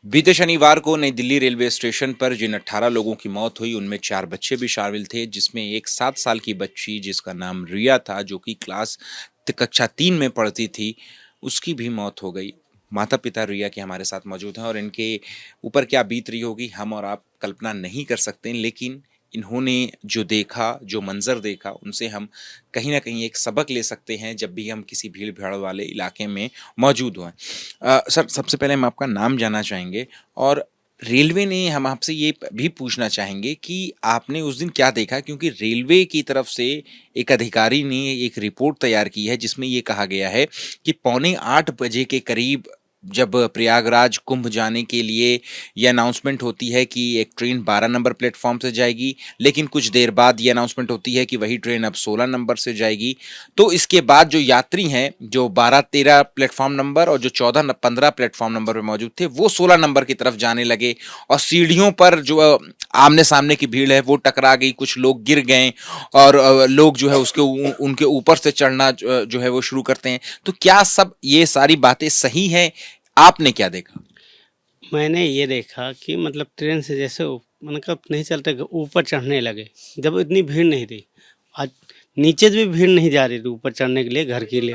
बीते शनिवार को नई दिल्ली रेलवे स्टेशन पर जिन 18 लोगों की मौत हुई उनमें 4 बच्चे भी शामिल थे, जिसमें एक 7 साल की बच्ची जिसका नाम रिया था, जो कि कक्षा 3 में पढ़ती थी, उसकी भी मौत हो गई। माता पिता रिया के हमारे साथ मौजूद हैं और इनके ऊपर क्या बीत रही होगी हम और आप कल्पना नहीं कर सकते, लेकिन इन्होंने जो देखा, जो मंजर देखा, उनसे हम कहीं ना कहीं एक सबक ले सकते हैं जब भी हम किसी भीड़ भाड़ वाले इलाके में मौजूद हों। सर, सबसे पहले हम आपका नाम जानना चाहेंगे और रेलवे ने हम आपसे ये भी पूछना चाहेंगे कि आपने उस दिन क्या देखा, क्योंकि रेलवे की तरफ से एक अधिकारी ने एक रिपोर्ट तैयार की है जिसमें ये कहा गया है कि पौने 8 बजे के करीब जब प्रयागराज कुंभ जाने के लिए ये अनाउंसमेंट होती है कि एक ट्रेन 12 नंबर प्लेटफॉर्म से जाएगी, लेकिन कुछ देर बाद ये अनाउंसमेंट होती है कि वही ट्रेन अब 16 नंबर से जाएगी। तो इसके बाद जो यात्री हैं, जो 12-13 प्लेटफॉर्म नंबर और जो 14-15 प्लेटफॉर्म नंबर पर मौजूद थे, वो 16 नंबर की तरफ जाने लगे और सीढ़ियों पर जो आमने सामने की भीड़ है वो टकरा गई, कुछ लोग गिर गए और लोग जो है उनके ऊपर से चढ़ना जो है वो शुरू करते हैं। तो क्या सब ये सारी बातें सही हैं? आपने क्या देखा? मैंने ये देखा कि मतलब ट्रेन से जैसे मतलब नहीं चलते ऊपर चढ़ने लगे, जब इतनी भीड़ नहीं थी। आज नीचे से भी भीड़ नहीं जा रही थी ऊपर चढ़ने के लिए, घर के लिए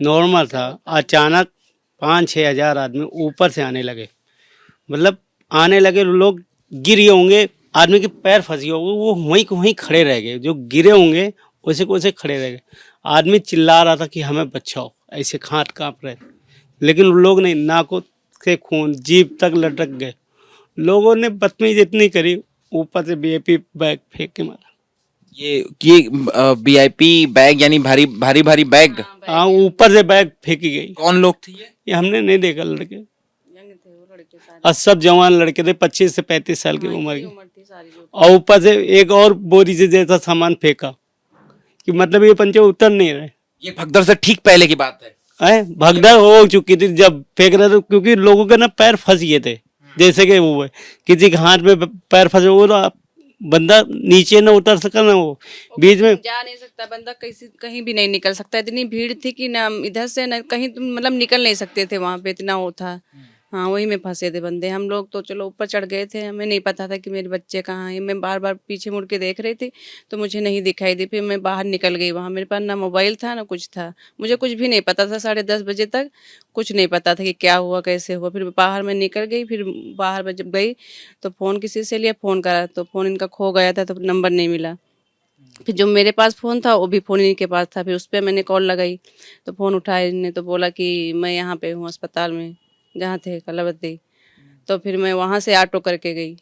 नॉर्मल था। अचानक 5-6 हज़ार आदमी ऊपर से आने लगे, मतलब आने लगे। लोग गिर गए होंगे, आदमी के पैर फंस गए होंगे, वो वहीं को वहीं खड़े रह गए। जो गिरे होंगे वैसे को वैसे खड़े रह गए। आदमी चिल्ला रहा था कि हमें बचाओ, ऐसे हाथ कांप रहे थे, लेकिन लोग नहीं, नाकों से खून जीभ तक लटक गए। लोगों ने बदतमीजी इतनी करी, ऊपर से वीआईपी बैग फेंक के मारा। ये वीआईपी बैग यानी भारी भारी भारी बैग? हाँ, ऊपर से बैग फेंकी गई। कौन लोग थे ये हमने नहीं देखा। लड़के और सब जवान लड़के थे, 25 से 35 साल की उम्र के। और ऊपर से एक और बोरी से जैसा सामान फेंका कि मतलब ये पंचे उतर नहीं रहे। ये भगदड़ से ठीक पहले की बात है। भगदड़ हो चुकी थी जब फेंक रहे थे, क्योंकि लोगों के ना पैर फंस गए थे। जैसे कि वो किसी के हाथ में पैर फंसे हो तो बंदा नीचे ना उतर सका, ना वो बीच में जा नहीं सकता बंदा, कहीं भी नहीं निकल सकता। इतनी भीड़ थी कि ना इधर से ना कहीं तुम मतलब निकल नहीं सकते थे, वहां पे इतना वो था। हाँ, वही में फंसे थे बंदे। हम लोग तो चलो ऊपर चढ़ गए थे, हमें नहीं पता था कि मेरे बच्चे कहाँ हैं। मैं बार बार पीछे मुड़ के देख रही थी तो मुझे नहीं दिखाई दी। फिर मैं बाहर निकल गई। वहाँ मेरे पास ना मोबाइल था ना कुछ था, मुझे कुछ भी नहीं पता था। 10:30 बजे तक कुछ नहीं पता था कि क्या हुआ कैसे हुआ। फिर बाहर मैं निकल गई। फिर बाहर जब गई तो फ़ोन किसी से लिया, फ़ोन करा तो फ़ोन इनका खो गया था, तो नंबर नहीं मिला। फिर जो मेरे पास फ़ोन था वो भी फ़ोन इन्हीं के पास था। फिर उस पर मैंने कॉल लगाई तो फ़ोन उठाया इन्होंने, तो बोला कि मैं यहाँ पे हूँ अस्पताल में, जहाँ थे कलावती। तो फिर मैं वहाँ से ऑटो करके गई।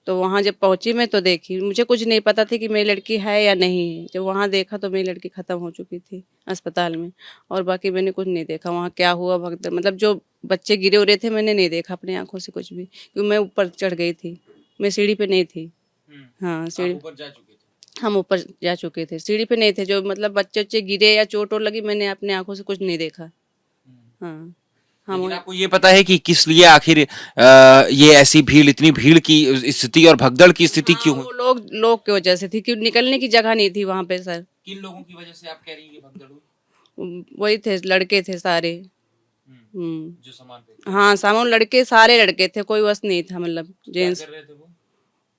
तो वहाँ जब पहुँची मैं तो देखी, मुझे कुछ नहीं पता था कि मेरी लड़की है या नहीं है। जब वहाँ देखा तो मेरी लड़की ख़त्म हो चुकी थी अस्पताल में, और बाकी मैंने कुछ नहीं देखा वहाँ क्या हुआ। भगदड़ मतलब जो बच्चे गिरे उरे थे मैंने नहीं देखा अपनी आँखों से कुछ भी, क्योंकि मैं ऊपर चढ़ गई थी, मैं सीढ़ी पे नहीं थी। हाँ, सीढ़ी हम ऊपर जा चुके थे, सीढ़ी पे नहीं थे। जो मतलब बच्चे बच्चे गिरे या चोट वोट लगी, मैंने अपने आँखों से कुछ नहीं देखा। हाँ, लेकिन आपको ये पता है कि किस लिए आखिर ये ऐसी भीड़, इतनी भीड़ की स्थिति और भगदड़ की स्थिति क्यों वो हुई? लोग की वजह से थी कि निकलने की जगह नहीं थी वहाँ पे सर। किन लोगों की वजह से आप कह रही हैं ये भगदड़ हुई? वही थे, लड़के थे सारे। जो सामान पे हाँ, सामने लड़के, सारे लड़के थे, कोई बस नहीं था मतलब जेंट्स। कर रहे थे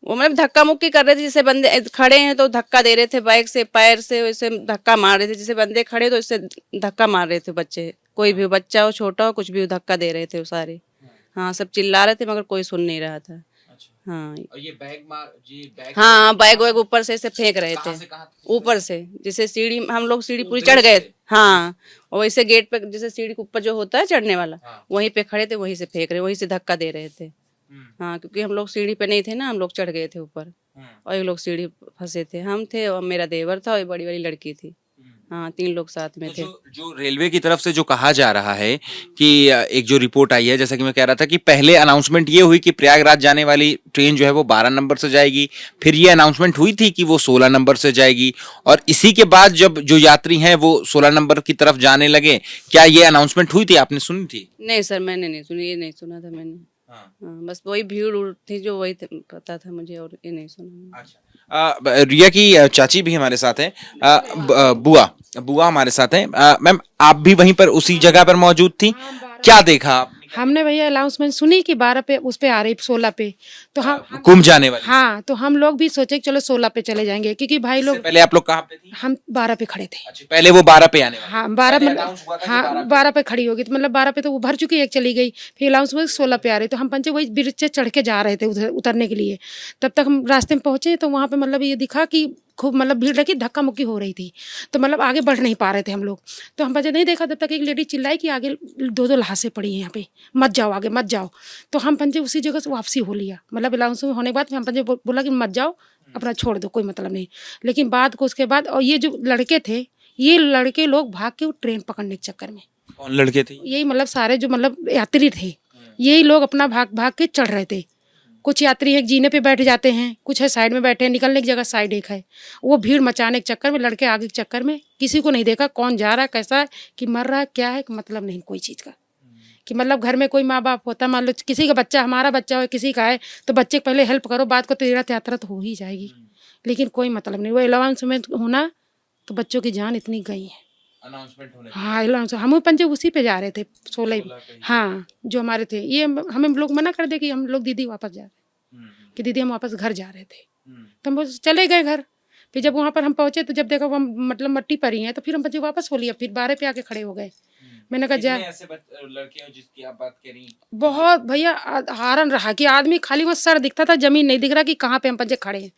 वो मतलब धक्का मुक्की कर रहे थे, जैसे बंदे खड़े हैं तो धक्का दे रहे थे बाइक से, पैर से वैसे धक्का मार रहे थे। जैसे बंदे खड़े तो इससे धक्का मार रहे थे बच्चे, कोई भी बच्चा हो छोटा हो कुछ भी हो, धक्का दे रहे थे वो सारे। हाँ, सब चिल्ला रहे थे मगर कोई सुन नहीं रहा था। अच्छा। हाँ, और ये बैग हाँ, बैग वैग ऊपर से ऐसे फेंक रहे थे, कहाँ ऊपर से। जैसे सीढ़ी, हम लोग सीढ़ी पूरी चढ़ गए। हाँ, और वैसे गेट पे जैसे सीढ़ी के ऊपर जो होता है चढ़ने वाला, वहीं पे खड़े थे, वहीं से फेंक रहे, वहीं से धक्का दे रहे थे। हाँ, क्योंकि हम लोग सीढ़ी पे नहीं थे ना, हम लोग चढ़ गए थे ऊपर, और ये लोग सीढ़ी फंसे थे। हम थे और मेरा देवर था और ये बड़ी वाली लड़की थी। हाँ, 3 लोग साथ में तो थे। जो रेलवे की तरफ से जो कहा जा रहा है कि एक जो रिपोर्ट आई है, जैसा कि मैं कह रहा था कि पहले अनाउंसमेंट ये हुई कि प्रयागराज जाने वाली ट्रेन जो है वो 12 नंबर से जाएगी, फिर ये अनाउंसमेंट हुई थी कि वो 16 नंबर से जाएगी, और इसी के बाद जब जो यात्री हैं वो 16 नंबर की तरफ जाने लगे। क्या ये अनाउंसमेंट हुई थी, आपने सुनी थी? नहीं सर, मैंने नहीं सुनी, ये नहीं सुना था मैंने। हाँ, बस वही भीड़ उड़ थी जो वही पता था मुझे, और ये नहीं सुना मैंने। अच्छा। रिया की चाची भी हमारे साथ हैं, बुआ बुआ हमारे साथ हैं। मैम, आप भी वहीं पर उसी जगह पर मौजूद थी, क्या देखा आपने? हमने भैया अनाउंसमेंट सुनी कि 12 पे उस पे आ रही 16 पे, तो हम कुंभ जाने वाली। हाँ, तो हम लोग भी सोचे कि चलो 16 पे चले जाएंगे, क्योंकि भाई इससे लोग पहले आप लोग कहाँ पे थी? हम 12 पे खड़े थे। अच्छा, पहले वो 12 पे आने वाली। हाँ 12 पहले मतलब announce हुआ था कि हाँ 12 पे। 12 पे खड़ी होगी, तो मतलब 12 पे तो वो भर चुकी, एक चली गई, फिर अनाउंस हुआ 16 पे आ रही, तो हम पंचे वही ब्रिज से चढ़ के जा रहे थे उधर उतरने के लिए। तब तक हम रास्ते में पहुंचे तो वहाँ पे मतलब ये दिखा कि खूब मतलब भीड़ लगी, धक्का मुक्की हो रही थी, तो मतलब आगे बढ़ नहीं पा रहे थे हम लोग। तो हम पंचे नहीं देखा, तब तक एक लेडी चिल्लाई कि आगे 2-2 लाशें पड़ी हैं यहाँ पे, मत जाओ आगे मत जाओ। तो हम पंचे उसी जगह से वापसी हो लिया, मतलब अनाउंस होने के बाद हम पंचे बोला कि मत जाओ, अपना छोड़ दो, कोई मतलब नहीं। लेकिन बाद को उसके बाद, और ये जो लड़के थे, ये लड़के लोग भाग के वो ट्रेन पकड़ने के चक्कर में, कौन लड़के थे? यही मतलब सारे जो मतलब यात्री थे, यही लोग अपना भाग भाग के चढ़ रहे थे। कुछ यात्री एक जीने पे बैठ जाते हैं, कुछ है साइड में बैठे हैं, निकलने की जगह साइड एक है। वो भीड़ मचाने के चक्कर में, लड़के आगे के चक्कर में, किसी को नहीं देखा कौन जा रहा है, कैसा है, कि मर रहा है, क्या है, मतलब नहीं कोई चीज़ का। कि मतलब घर में कोई माँ बाप होता, मान लो किसी का बच्चा, हमारा बच्चा हो किसी का है, तो बच्चे को पहले हेल्प करो, बाद को तीर्थ यात्रा तो हो ही जाएगी। लेकिन कोई मतलब नहीं, वो अनाउंसमेंट होना तो बच्चों की जान इतनी गई है। अनाउंसमेंट होने हाँ अनाउंस, हम पंचे उसी पे जा रहे थे 16 हाँ, जो हमारे थे, ये हमें लोग मना कर दे कि हम लोग दीदी वापस जा रहे, कि दीदी हम वापस घर जा रहे थे, तो हम बस चले गए घर। फिर जब वहाँ पर हम पहुँचे तो जब देखा वो मतलब मट्टी पड़ी है, तो फिर हम बच्चे वापस हो लिया, फिर 12 पे आके खड़े हो गए। मैंने कहा जा, ऐसे लड़के हैं जिसकी आप बात करी? बहुत भैया हारन रहा कि आदमी खाली वहाँ सर दिखता था, जमीन नहीं दिख रहा कि कहाँ पे हम पंजे खड़े हैं।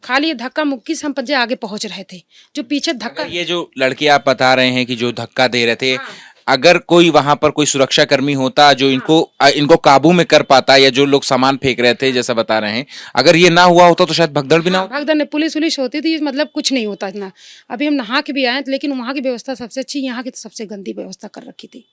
खाली ये धक्का मुक्की से हम पंजे आगे पहुँच रहे थे, जो पीछे धक्का। अगर ये जो लड़के आप बता रहे हैं कि जो धक्का दे रहे थे, अगर कोई वहां पर कोई सुरक्षा कर्मी होता जो इनको काबू में कर पाता, या जो लोग सामान फेंक रहे थे जैसा बता रहे हैं, अगर ये ना हुआ होता तो शायद भगदड़ भी ना होती। भगदड़ ने पुलिस वुलिस होती थी, मतलब कुछ नहीं होता इतना। अभी हम नहा के भी आए, लेकिन वहाँ की व्यवस्था सबसे अच्छी, यहाँ की तो सबसे गंदी व्यवस्था कर रखी थी,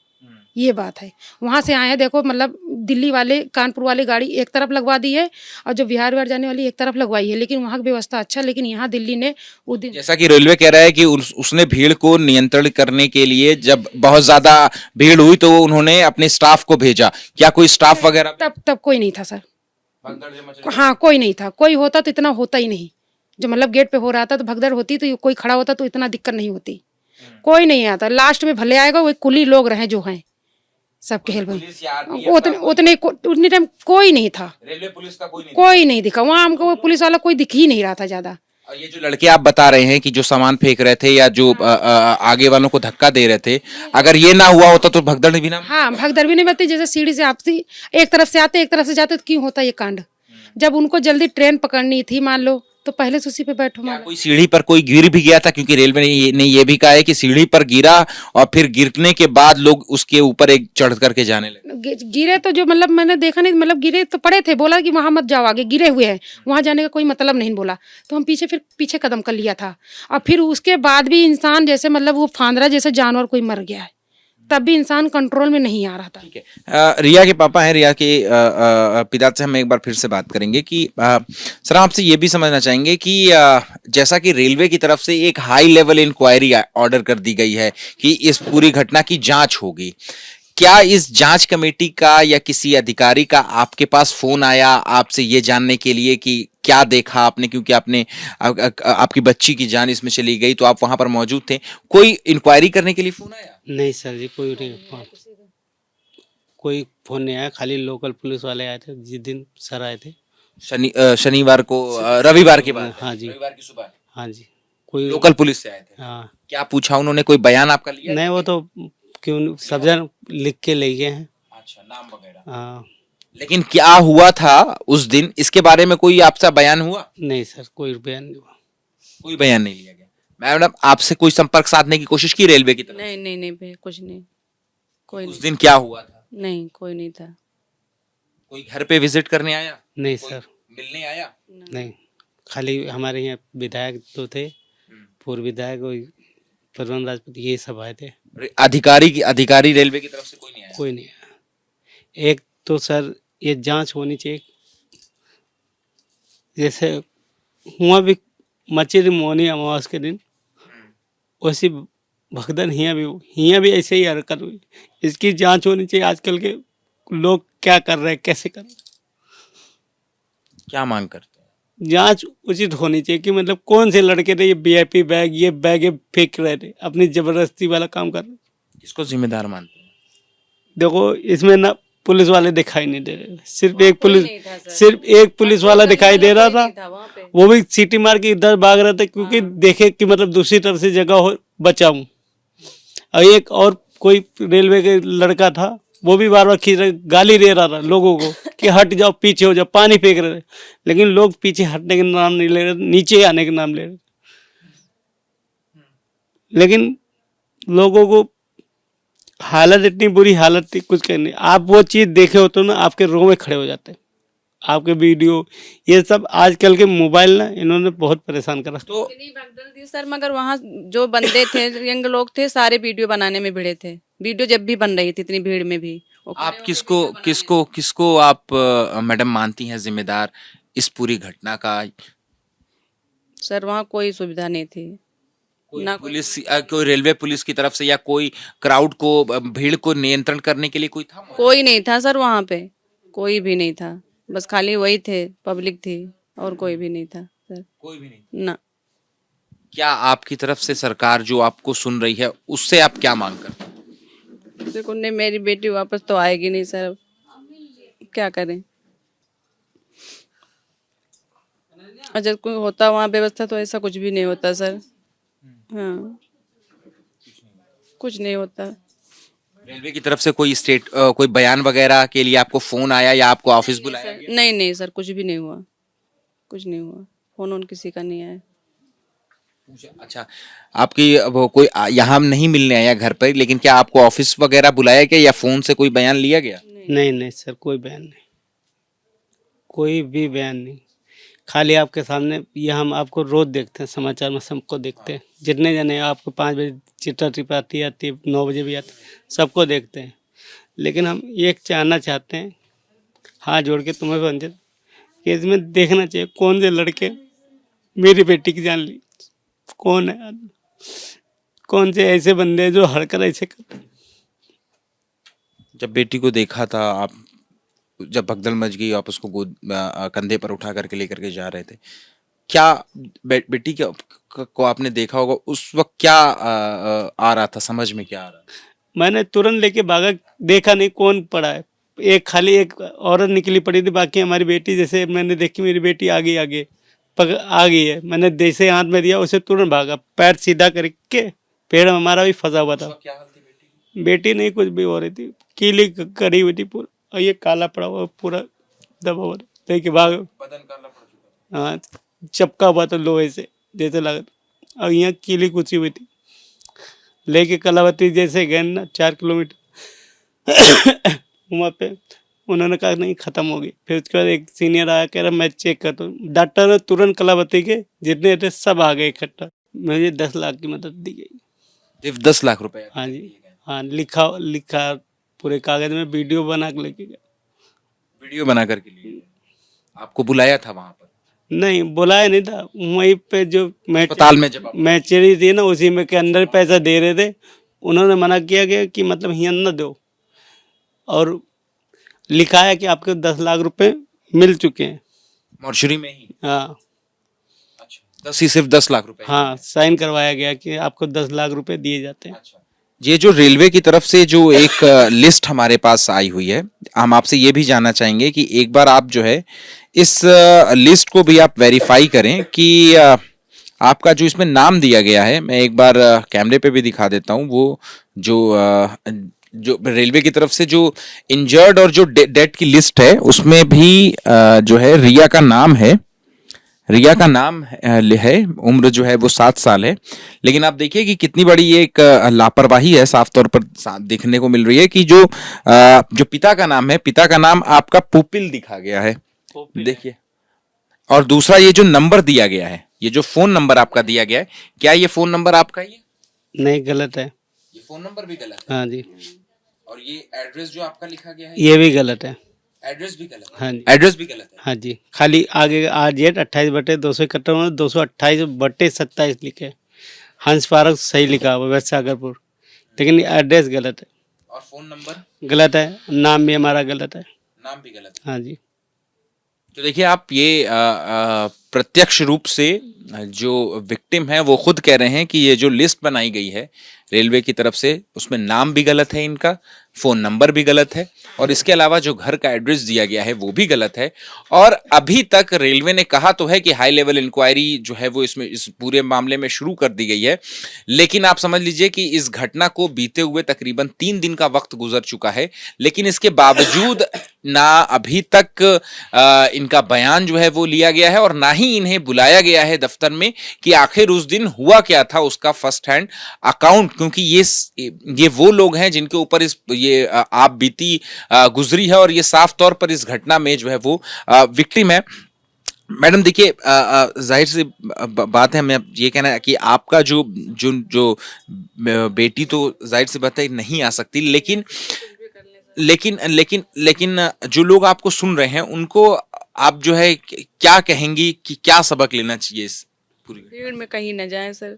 ये बात है। वहाँ से आए हैं, देखो मतलब दिल्ली वाले कानपुर वाली गाड़ी एक तरफ लगवा दी है, और जो बिहार विहार जाने वाली एक तरफ लगवाई है, लेकिन वहाँ की व्यवस्था अच्छा। लेकिन यहाँ दिल्ली ने वो दिन, जैसा कि रेलवे कह रहा है कि उसने भीड़ को नियंत्रण करने के लिए जब बहुत ज्यादा भीड़ हुई तो उन्होंने अपने स्टाफ को भेजा। क्या कोई स्टाफ वगैरह? तब कोई नहीं था सर, हाँ कोई नहीं था। कोई होता तो इतना होता ही नहीं, जो मतलब गेट पे हो रहा था तो भगदड़ होती, तो कोई खड़ा होता तो इतना दिक्कत नहीं होती। कोई नहीं आता, लास्ट में भले आएगा, वो कुली लोग रहे जो हैं सबके हेल्प। उतने टाइम कोई नहीं था, रेलवे पुलिस का कोई नहीं दिखा वहाँ हमको, वो पुलिस वाला कोई दिख ही नहीं रहा था ज्यादा। और ये जो लड़के आप बता रहे हैं कि जो सामान फेंक रहे थे या जो आगे वालों को धक्का दे रहे थे, अगर ये ना हुआ होता तो भगदड़ भी ना। हाँ भगदड़ भी नहीं बनती, जैसे सीढ़ी से आपसी एक तरफ से आते एक तरफ से जाते, तो क्यों होता ये कांड? जब उनको जल्दी ट्रेन पकड़नी थी मान लो, तो पहले से उसी पे बैठो। क्या कोई सीढ़ी पर कोई गिर भी गया था? क्योंकि रेलवे ने ये भी कहा है कि सीढ़ी पर गिरा और फिर गिरने के बाद लोग उसके ऊपर एक चढ़ करके जाने लगे। गिरे तो जो मतलब मैंने देखा नहीं, मतलब गिरे तो पड़े थे, बोला कि वहां मत जाओ, आगे गिरे हुए हैं, वहां जाने का कोई मतलब नहीं बोला। तो हम फिर पीछे कदम कर लिया था, और फिर उसके बाद भी इंसान जैसे मतलब वो फांदरा जैसे जानवर कोई मर गया है, तब भी इंसान कंट्रोल में नहीं आ रहा था। ठीक है, रिया के पापा हैं, रिया के पिता से हम एक बार फिर से बात करेंगे कि सर आपसे ये भी समझना चाहेंगे कि जैसा कि रेलवे की तरफ से एक हाई लेवल इंक्वायरी ऑर्डर कर दी गई है कि इस पूरी घटना की जांच होगी, क्या इस जांच कमेटी का या किसी अधिकारी का आपके पास फोन आया आपसे ये जानने के लिए कि क्या देखा आपने? क्योंकि आपने आपकी बच्ची की जान इसमें चली गई, तो आप वहां पर मौजूद थे, कोई इंक्वायरी करने के लिए फोन आया? नहीं सर जी, कोई फोन नहीं आया। खाली लोकल पुलिस वाले आए थे जिस दिन सर आए थे, शनिवार को, रविवार की बात है। हाँ जी, रविवार की सुबह। हाँ जी, कोई लोकल पुलिस से आए थे। हाँ। क्या पूछा उन्होंने? कोई बयान आपका लिया? नहीं, वो तो क्यों सब जन लिख के ले गए हैं। अच्छा, नाम वगैरह। हाँ। लेकिन क्या हुआ था उस दिन, इसके बारे में कोई आपसे बयान हुआ? नहीं सर, कोई बयान नहीं हुआ। कोई बयान नहीं लिया गया। मैडम आपसे कोई संपर्क साधने की कोशिश की रेलवे की तरफ? नहीं नहीं नहीं भैया, कुछ नहीं, कोई उस नहीं, दिन क्या हुआ था? नहीं कोई नहीं था। कोई घर पे विजिट करने आया? नहीं कोई सर, मिलने आया? नहीं। खाली हमारे यहाँ विधायक तो थे, पूर्व विधायक परवन राजपूत, ये सब आए थे। अधिकारी रेलवे की तरफ से कोई नहीं आया? कोई नहीं आया। एक तो सर ये जांच होनी चाहिए, जैसे हुआ भी मची मौनी अमावस के दिन, वैसी भगदड़ हियाँ भी ऐसे ही हरकत हुई। इसकी जांच होनी चाहिए, आजकल के लोग क्या कर रहे हैं, कैसे कर रहे हैं। क्या मांग करते हैं? जांच उचित होनी चाहिए कि मतलब कौन से लड़के थे ये वीआईपी बैग ये फेंक रहे थे, अपनी जबरदस्ती वाला काम कर रहे। किसको जिम्मेदार मानते हैं? देखो इसमें ना पुलिस वाले दिखाई नहीं दे रहे, सिर्फ वहाँ एक कोई पुलिस नहीं था सर। सिर्फ एक पुलिस वाला करने दिखाई दे रहा कोई नहीं था, वहाँ पे। वो भी सीटी मार के इधर भाग रहा था क्योंकि देखे कि मतलब दूसरी तरफ से जगह हो बचाऊं। और एक और कोई रेलवे के लड़का था, वो भी बार बार खींच रहा, गाली दे रहा था लोगों को कि हट जाओ, पीछे हो जाओ, पानी फेंक रहे थे। लेकिन लोग पीछे हटने के नाम नहीं ले रहे, नीचे आने के नाम ले रहे। लेकिन लोगों को हालत इतनी बुरी हालत थी, कुछ कहने। आप वो चीज देखे होते ना, आपके रों में खड़े हो जाते। आपके वीडियो ये सब आजकल के मोबाइल ना इन्होंने बहुत परेशान करा। तो इतनी भगदड़ थी सर, मगर वहाँ जो बंदे थे, यंग लोग थे, सारे वीडियो बनाने में भिड़े थे। वीडियो जब भी बन रही थी इतनी भीड़ में भी वो खड़े आप होके किसको वीडियो बना रहे किसको किसको आप मैडम मानती हैं जिम्मेदार इस पूरी घटना का? थे। सर वहाँ कोई सुविधा नहीं थी, कोई ना कोई पुलिस कोई रेलवे पुलिस की तरफ से या कोई क्राउड को भीड़ को नियंत्रण करने के लिए कोई था? कोई नहीं था सर वहाँ पे, कोई भी नहीं था। बस खाली वही थे, पब्लिक थी, और कोई भी नहीं था सर। कोई भी नहीं। ना क्या आपकी तरफ से सरकार जो आपको सुन रही है उससे आप क्या मांग करते हैं? देखो नहीं, मेरी बेटी वापस तो आएगी नहीं सर, क्या करें। अगर कोई होता वहाँ व्यवस्था तो ऐसा कुछ भी नहीं होता सर। हाँ, कुछ नहीं होता। रेलवे की तरफ से कोई कोई बयान वगैरह के लिए आपको फोन आया या आपको ऑफिस बुलाया गया? नहीं नहीं सर, कुछ भी नहीं हुआ, कुछ नहीं हुआ। फोन ऑन किसी का नहीं आया। अच्छा, आपकी वो कोई यहाँ नहीं मिलने आया घर पर, लेकिन क्या आपको ऑफिस वगैरह बुलाया गया या फोन से कोई बयान लिया गया? नहीं नहीं सर, कोई बयान नहीं, कोई भी बयान नहीं। खाली आपके सामने ये हम आपको रोज देखते हैं, समाचार में सबको देखते हैं। जितने जने आपको 5 बजे चिट्ठा टिप आती है, 9 बजे भी आती है, सबको देखते हैं। लेकिन हम ये जानना चाहते हैं, हाथ जोड़ के तुम्हें बंदे कि इसमें देखना चाहिए कौन से लड़के मेरी बेटी की जान ली, कौन है, कौन से ऐसे बंदे हैं जो हरकत ऐसे करते हैं। जब बेटी को देखा था आप, जब भगदड़ मच गई, आप उसको कंधे पर उठा करके लेकर के जा रहे थे, क्या बेटी को आपने देखा होगा उस वक्त क्या आ रहा था, समझ में क्या आ रहा था? मैंने तुरंत लेके भागा, देखा नहीं कौन पड़ा है। एक खाली एक औरत निकली पड़ी थी, बाकी हमारी बेटी जैसे मैंने देखी मेरी बेटी आगे आगे आ गई है, मैंने जैसे हाथ में दिया उसे तुरंत भागा, पैर सीधा करके। पेड़ हमारा भी फंसा हुआ था। क्या हाल थी बेटी की? बेटी नहीं कुछ भी हो रही थी, कीली करी हुई थी पूरा, और ये काला पड़ा हुआ पूरा दबा हुआ था। देखिए भाग, बदन काला पड़ चुका था। हाँ, चपका हुआ था लोहे से जैसे लगा, और यहाँ कीली कुची हुई थी। लेके कलावती जैसे गए ना 4 किलोमीटर वहाँ पे उन्होंने कहा नहीं खत्म हो गई। फिर उसके बाद एक सीनियर आया, कह रहा मैं चेक करता हूँ। डॉक्टर ने तुरंत कलावती के जितने थे सब आ गए इकट्ठा। मुझे 10 लाख की मदद दी गई। सिर्फ 10 लाख रुपए? हाँ जी, हाँ, लिखा पूरे कागज में, वीडियो बना के लेके गया। वीडियो बना करके लिए? आपको बुलाया था वहां पर? नहीं बुलाया नहीं था, वहीं पे जो अस्पताल में जब मैचेरी थी ना, उसी में के अंदर पैसा दे रहे थे। उन्होंने मना किया गया कि मतलब यहाँ न दो, और लिखा है कि आपके 10 लाख रुपए मिल चुके हैं। मॉर्चरी में ही? हाँ अच्छा, सिर्फ 10 लाख रुपए? हाँ, साइन करवाया गया कि आपको 10 लाख रुपए दिए जाते हैं। अच्छा, ये जो रेलवे की तरफ से जो एक लिस्ट हमारे पास आई हुई है, हम आपसे ये भी जानना चाहेंगे कि एक बार आप जो है इस लिस्ट को भी आप वेरीफाई करें कि आपका जो इसमें नाम दिया गया है, मैं एक बार कैमरे पे भी दिखा देता हूँ। वो जो रेलवे की तरफ से जो इंजर्ड और जो डेथ की लिस्ट है, उसमें भी जो है रिया का नाम है। रिया का नाम है, उम्र जो है वो 7 साल है। लेकिन आप देखिए कि कितनी बड़ी एक लापरवाही है, साफ तौर पर देखने को मिल रही है कि जो पिता का नाम है, पिता का नाम आपका पुपिल दिखा गया है, देखिए। और दूसरा ये जो नंबर दिया गया है, ये जो फोन नंबर आपका दिया गया है, क्या ये फोन नंबर आपका ही है? नहीं, गलत है। ये फोन नंबर भी गलत है? हाँ जी। और ये एड्रेस जो आपका लिखा गया है, ये भी गलत है। एड्रेस भी गलत है? हाँ जी, एड्रेस भी गलत है? हाँ जी। खाली आगे RZ 28/251 228/27 लिखे, हंस पार्क सही लिखा हुआ वेस्ट सागरपुर, लेकिन एड्रेस गलत है। और फोन नंबर गलत है, नाम भी हमारा गलत है। नाम भी गलत है? हाँ जी। तो देखिए आप, ये प्रत्यक्ष रूप से जो विक्टिम है वो खुद कह रहे हैं कि ये जो लिस्ट बनाई गई है रेलवे की तरफ से, उसमें नाम भी गलत है इनका, फोन नंबर भी गलत है, और इसके अलावा जो घर का एड्रेस दिया गया है वो भी गलत है। और अभी तक रेलवे ने कहा तो है कि हाई लेवल इंक्वायरी जो है वो इसमें इस पूरे मामले में शुरू कर दी गई है, लेकिन आप समझ लीजिए कि इस घटना को बीते हुए तकरीबन 3 दिन का वक्त गुजर चुका है, लेकिन इसके बावजूद ना अभी तक इनका बयान जो है वो लिया गया है और ना ही इन्हें बुलाया गया है दफ्तर में कि आखिर उस दिन हुआ क्या था उसका फर्स्ट हैंड अकाउंट, क्योंकि ये वो लोग हैं जिनके ऊपर ये आप बीती गुजरी है और ये साफ तौर पर इस घटना में जो है वो विक्टिम है। मैडम देखिए, जाहिर सी बात है, मैं ये कहना है कि आपका जो जो जो बेटी तो जाहिर सी बात है नहीं आ सकती, लेकिन लेकिन लेकिन लेकिन जो लोग आपको सुन रहे हैं उनको आप जो है क्या कहेंगी कि क्या सबक लेना चाहिए इस पूरी भीड़ में कहीं ना जाएं सर,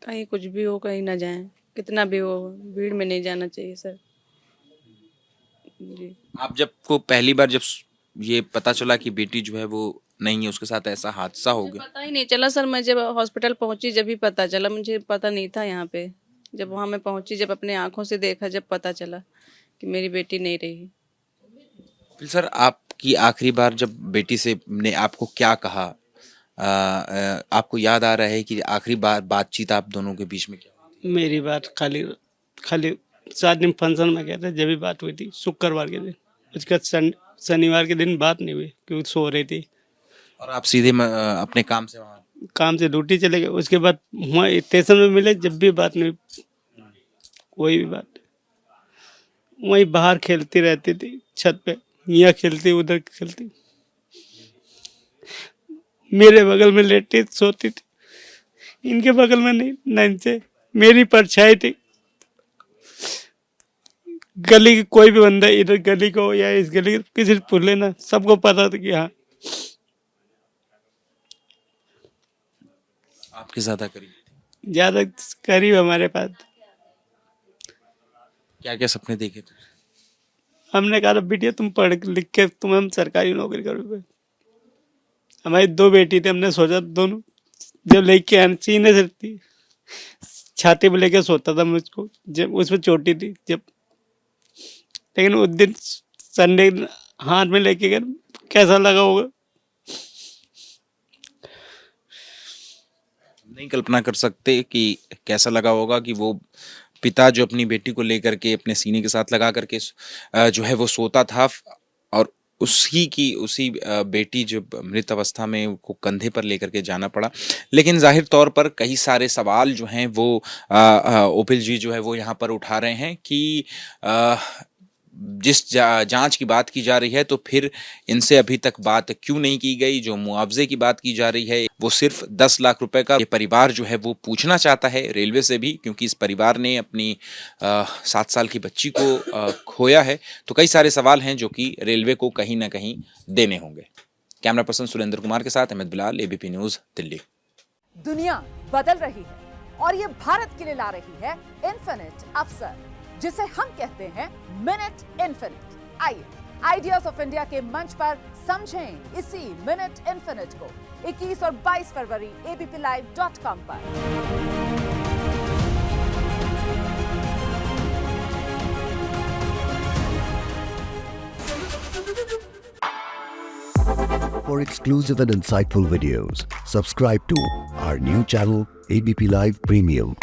कहीं कुछ भी हो कहीं ना जाएं, कितना भी हो भीड़ में नहीं जाना चाहिए सर जी। आप जब को पहली बार जब ये पता चला कि बेटी जो है वो नहीं है, उसके साथ ऐसा हादसा हो गया? पता ही नहीं चला सर, मैं जब हॉस्पिटल पहुंची जब ही पता चला, मुझे पता नहीं था यहाँ पे। जब वहाँ मैं पहुंची, जब अपने आंखों से देखा, जब पता चला कि मेरी बेटी नहीं रही। फिर सर आपकी आखिरी बार जब बेटी से ने आपको क्या कहा, आपको याद आ रहा है कि आखिरी बार बातचीत आप दोनों के बीच में क्या हुई? मेरी बात खाली 7 दिन फंक्शन में गया था, जब भी बात हुई थी शुक्रवार के दिन। उसका शनिवार के दिन बात नहीं हुई क्योंकि सो रही थी और आप सीधे अपने काम से वहाँ काम से ड्यूटी चले गए। उसके बाद वहाँ स्टेशन में मिले, जब भी बात नहीं हुई, कोई भी बात। वहीं बाहर खेलती रहती थी छत पे, यहाँ खेलती उधर खेलती, मेरे बगल में लेटी सोती थी, इनके बगल में नहीं, ना इनसे मेरी परछाई थी। गली की कोई भी बंदा, इधर गली को या इस गली किसी पूछ लेना, सबको पता था कि हाँ आपके ज्यादा करीब ज्यादा करीब हमारे पास। क्या क्या सपने देखे थे? हमने कहा बेटिया तुम पढ़ लिख के तुम हम सरकारी नौकरी करोगे। हमारी 2 बेटी थी, हमने सोचा दोनों जब लेके आने सीने से थी, छाती पे लेके सोता था मुझको, जब उसमें चोटी थी जब, लेकिन उस दिन संडे हाथ में लेके गए, कैसा लगा होगा नहीं कल्पना कर सकते कि कैसा लगा होगा कि वो पिता जो अपनी बेटी को लेकर के अपने सीने के साथ लगा करके जो है वो सोता था और उसी बेटी जो मृत अवस्था में को कंधे पर लेकर के जाना पड़ा। लेकिन जाहिर तौर पर कई सारे सवाल जो हैं वो ओपिल जी जो है वो यहाँ पर उठा रहे हैं कि जिस जांच की बात की जा रही है तो फिर इनसे अभी तक बात क्यों नहीं की गई। जो मुआवजे की बात की जा रही है वो सिर्फ 10 लाख रुपए का ये परिवार जो है वो पूछना चाहता है रेलवे से भी, क्योंकि इस परिवार ने अपनी 7 साल की बच्ची को खोया है। तो कई सारे सवाल हैं जो कि रेलवे को कहीं ना कहीं देने होंगे। कैमरा पर्सन सुरेंद्र कुमार के साथ अहमद बिलाल, एबीपी न्यूज, दिल्ली। दुनिया बदल रही है और ये भारत के लिए ला रही है इन्फिनिट अवसर, जिसे हम कहते हैं मिनट इन्फिनिट। आइए आइडियाज ऑफ इंडिया के मंच पर समझें इसी मिनट इन्फिनिट को 21 और 22 फरवरी abplive.com पर। For exclusive and insightful videos, subscribe to our new channel ABP Live Premium.